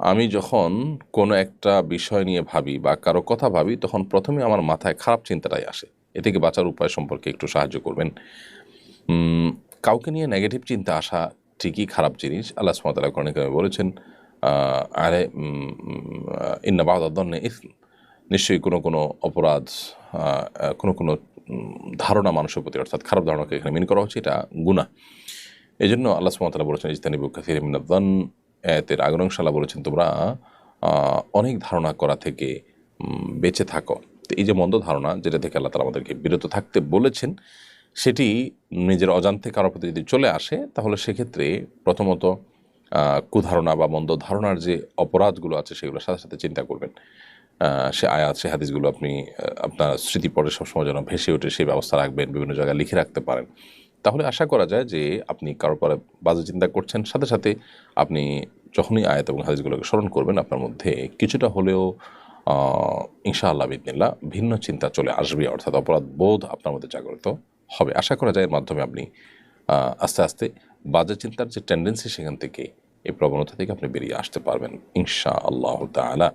আমি যখন কোনো একটা বিষয় নিয়ে ভাবি বা কারো কথা ভাবি, তখন প্রথমে আমার মাথায় খারাপ চিন্তাটাই আসে। এ থেকে বাঁচার উপায় সম্পর্কে একটু সাহায্য করবেন। কাউকে নিয়ে নেগেটিভ চিন্তা আসা ঠিকই খারাপ জিনিস। আল্লাহ সুবহানাহু ওয়া তাআলা কোরআনে কারিমে বলেছেন, আরে ইন্না বা'দা দন্নি ইসম, নিশ্চয়ই কোনো অপরাধ, কোনো ধারণা মানুষের প্রতি, অর্থাৎ খারাপ ধারণাকে এখানে মিন করা হচ্ছে, এটা গুনাহ। এজন্য আল্লাহ সুবহানাহু ওয়া তাআলা বলেছেন, ইজতানিবু কাসীরাম মিনায-যন্ন। আয়াতের আগের অংশে আল্লাহ বলেছেন, তোমরা অনেক ধারণা করা থেকে বেঁচে থাকো। তো এই যে মন্দ ধারণা, যেটা থেকে আল্লাহ তাআলা আমাদেরকে বিরত থাকতে বলেছেন, সেটি নিজের অজান্তে কারো প্রতি যদি চলে আসে, তাহলে সেক্ষেত্রে প্রথমত কুধারণা বা মন্দ ধারণার যে অপরাধগুলো আছে সেগুলোর সাথে সাথে চিন্তা করবেন। সে আয়াত, সে হাদিসগুলো আপনি আপনার স্মৃতিপটে সবসময় যেন ভেসে ওঠে সেই ব্যবস্থা রাখবেন, বিভিন্ন জায়গায় লিখে রাখতে পারেন। তাহলে আশা করা যায় যে আপনি কারো পরে বাজে চিন্তা করছেন, সাথে সাথে আপনি যখনই আয়াত এবং হাদিসগুলোকে স্মরণ করবেন, আপনার মধ্যে কিছুটা হলেও ইনশাআল্লাহ বিইذনিল্লাহ ভিন্ন চিন্তা চলে আসবে, অর্থাৎ অপরাধ বোধ আপনার মধ্যে জাগ্রত হবে। আশা করা যায় এর মাধ্যমে আপনি আস্তে আস্তে বাজে চিন্তার যে টেন্ডেন্সি, সেখান থেকে, এই প্রবণতা থেকে আপনি বেরিয়ে আসতে পারবেন ইনশাআল্লাহু তাআলা।